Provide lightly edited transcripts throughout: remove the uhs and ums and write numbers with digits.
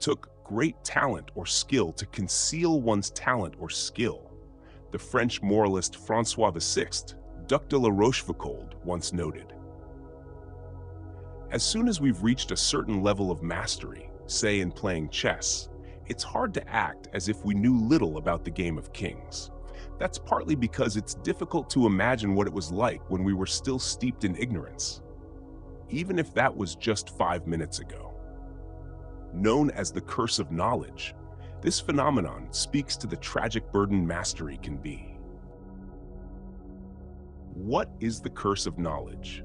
took great talent or skill to conceal one's talent or skill. The French moralist François VI, Duc de la Rochefoucauld, once noted. As soon as we've reached a certain level of mastery, say in playing chess, it's hard to act as if we knew little about the game of kings. That's partly because it's difficult to imagine what it was like when we were still steeped in ignorance, even if that was just 5 minutes ago. Known as the curse of knowledge, this phenomenon speaks to the tragic burden mastery can be. What is the curse of knowledge?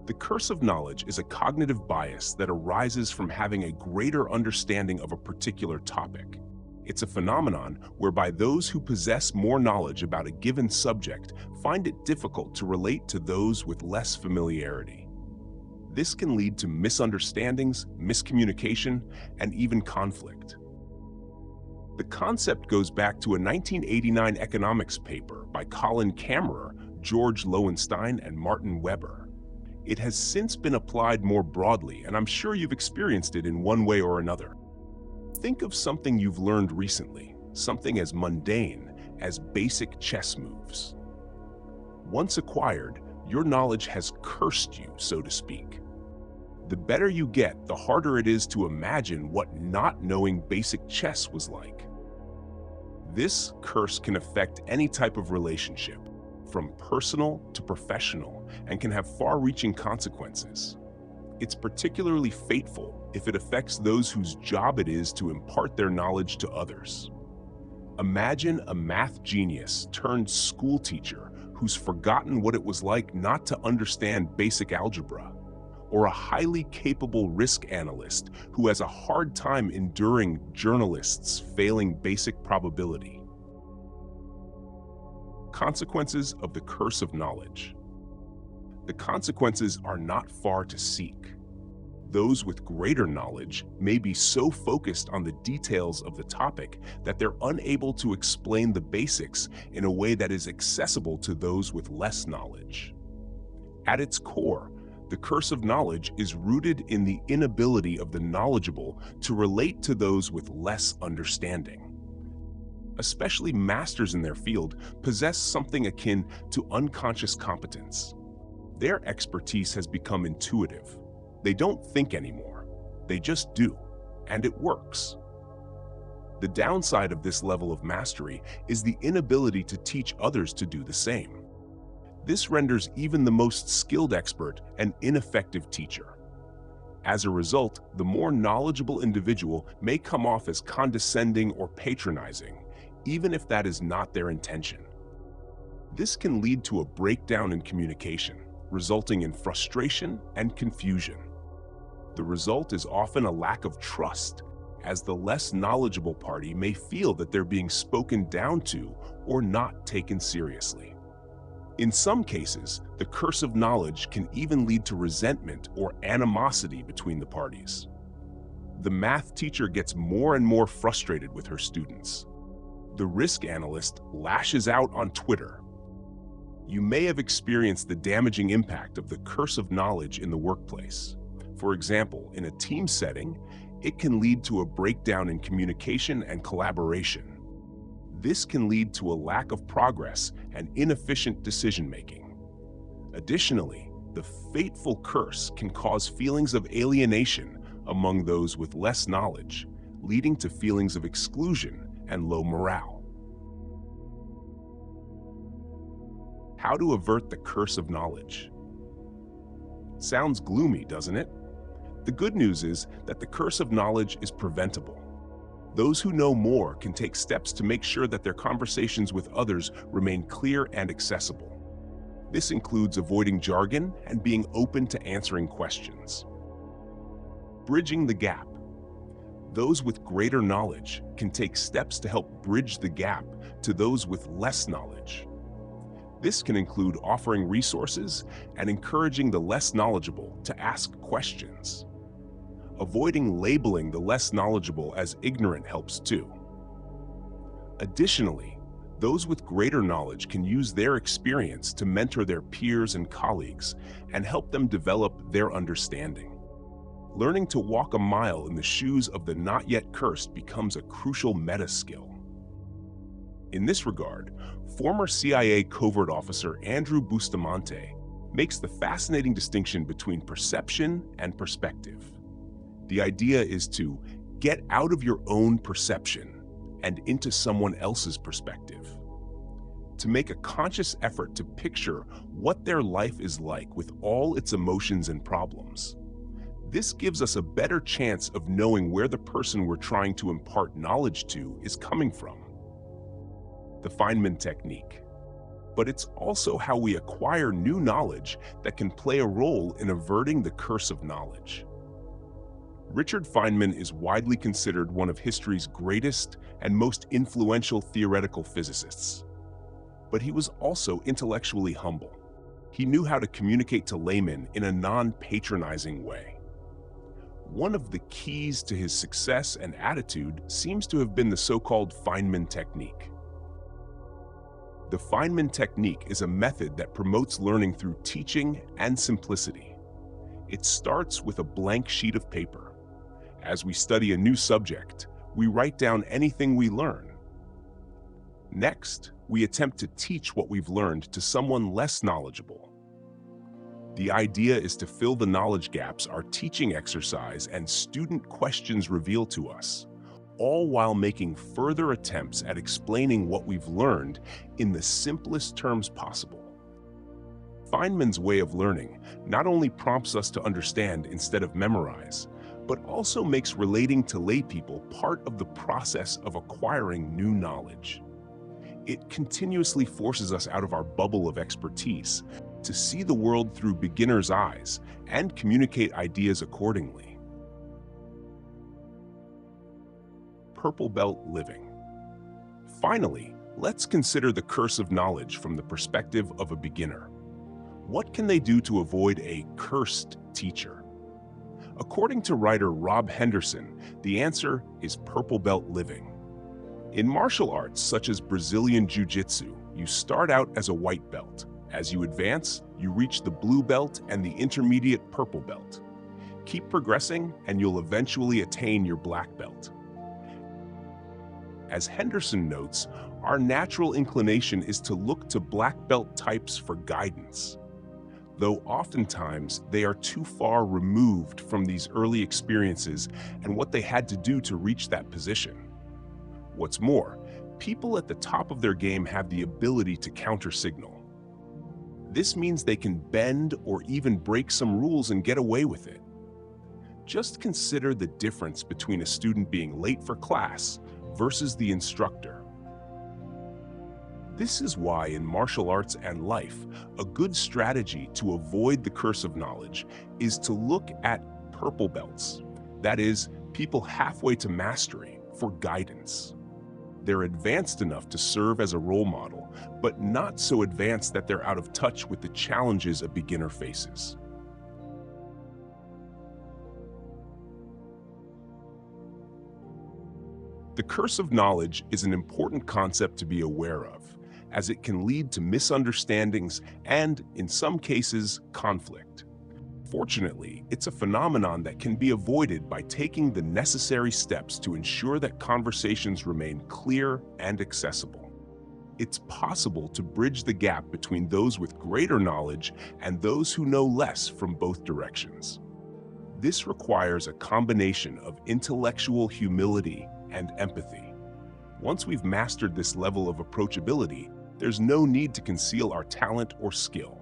The curse of knowledge is a cognitive bias that arises from having a greater understanding of a particular topic. It's a phenomenon whereby those who possess more knowledge about a given subject find it difficult to relate to those with less familiarity. This can lead to misunderstandings, miscommunication, and even conflict. The concept goes back to a 1989 economics paper by Colin Camerer, George Lowenstein, and Martin Weber. It has since been applied more broadly, and I'm sure you've experienced it in one way or another. Think of something you've learned recently, something as mundane as basic chess moves. Once acquired, your knowledge has cursed you, so to speak. The better you get, the harder it is to imagine what not knowing basic chess was like. This curse can affect any type of relationship, from personal to professional, and can have far-reaching consequences. It's particularly fateful if it affects those whose job it is to impart their knowledge to others. Imagine a math genius turned school teacher who's forgotten what it was like not to understand basic algebra, or a highly capable risk analyst who has a hard time enduring journalists failing basic probability. Consequences of the curse of knowledge. The consequences are not far to seek. Those with greater knowledge may be so focused on the details of the topic that they're unable to explain the basics in a way that is accessible to those with less knowledge. At its core, the curse of knowledge is rooted in the inability of the knowledgeable to relate to those with less understanding. Especially masters in their field possess something akin to unconscious competence. Their expertise has become intuitive. They don't think anymore. They just do, and it works. The downside of this level of mastery is the inability to teach others to do the same. This renders even the most skilled expert an ineffective teacher. As a result, the more knowledgeable individual may come off as condescending or patronizing, even if that is not their intention. This can lead to a breakdown in communication, resulting in frustration and confusion. The result is often a lack of trust, as the less knowledgeable party may feel that they're being spoken down to or not taken seriously. In some cases, the curse of knowledge can even lead to resentment or animosity between the parties. The math teacher gets more and more frustrated with her students. The risk analyst lashes out on Twitter. You may have experienced the damaging impact of the curse of knowledge in the workplace. For example, in a team setting, it can lead to a breakdown in communication and collaboration. This can lead to a lack of progress and inefficient decision-making. Additionally, the fateful curse can cause feelings of alienation among those with less knowledge, leading to feelings of exclusion and low morale. How to avert the curse of knowledge? Sounds gloomy, doesn't it? The good news is that the curse of knowledge is preventable. Those who know more can take steps to make sure that their conversations with others remain clear and accessible. This includes avoiding jargon and being open to answering questions. Bridging the gap. Those with greater knowledge can take steps to help bridge the gap to those with less knowledge. This can include offering resources and encouraging the less knowledgeable to ask questions. Avoiding labeling the less knowledgeable as ignorant helps too. Additionally, those with greater knowledge can use their experience to mentor their peers and colleagues and help them develop their understanding. Learning to walk a mile in the shoes of the not yet cursed becomes a crucial meta skill. In this regard, former CIA covert officer Andrew Bustamante makes the fascinating distinction between perception and perspective. The idea is to get out of your own perception and into someone else's perspective. To make a conscious effort to picture what their life is like with all its emotions and problems. This gives us a better chance of knowing where the person we're trying to impart knowledge to is coming from. The Fineman Technique. But it's also how we acquire new knowledge that can play a role in averting the curse of knowledge. Richard Feynman is widely considered one of history's greatest and most influential theoretical physicists. But he was also intellectually humble. He knew how to communicate to laymen in a non-patronizing way. One of the keys to his success and attitude seems to have been the so-called Fineman Technique. The Fineman Technique is a method that promotes learning through teaching and simplicity. It starts with a blank sheet of paper. As we study a new subject, we write down anything we learn. Next, we attempt to teach what we've learned to someone less knowledgeable. The idea is to fill the knowledge gaps our teaching exercise and student questions reveal to us, all while making further attempts at explaining what we've learned in the simplest terms possible. Feynman's way of learning not only prompts us to understand instead of memorize, but also makes relating to laypeople part of the process of acquiring new knowledge. It continuously forces us out of our bubble of expertise to see the world through beginner's eyes and communicate ideas accordingly. Purple Belt living. Finally, let's consider the curse of knowledge from the perspective of a beginner. What can they do to avoid a cursed teacher? According to writer Rob Henderson, the answer is purple belt living. In martial arts such as Brazilian Jiu-Jitsu, you start out as a white belt. As you advance, you reach the blue belt and the intermediate purple belt. Keep progressing and you'll eventually attain your black belt. As Henderson notes, our natural inclination is to look to black belt types for guidance, though oftentimes they are too far removed from these early experiences and what they had to do to reach that position. What's more, people at the top of their game have the ability to counter-signal. This means they can bend or even break some rules and get away with it. Just consider the difference between a student being late for class versus the instructor. This is why in martial arts and life, a good strategy to avoid the curse of knowledge is to look at purple belts, that is, people halfway to mastery, for guidance. They're advanced enough to serve as a role model, but not so advanced that they're out of touch with the challenges a beginner faces. The curse of knowledge is an important concept to be aware of, as it can lead to misunderstandings and, in some cases, conflict. Fortunately, it's a phenomenon that can be avoided by taking the necessary steps to ensure that conversations remain clear and accessible. It's possible to bridge the gap between those with greater knowledge and those who know less from both directions. This requires a combination of intellectual humility and empathy. Once we've mastered this level of approachability, there's no need to conceal our talent or skill.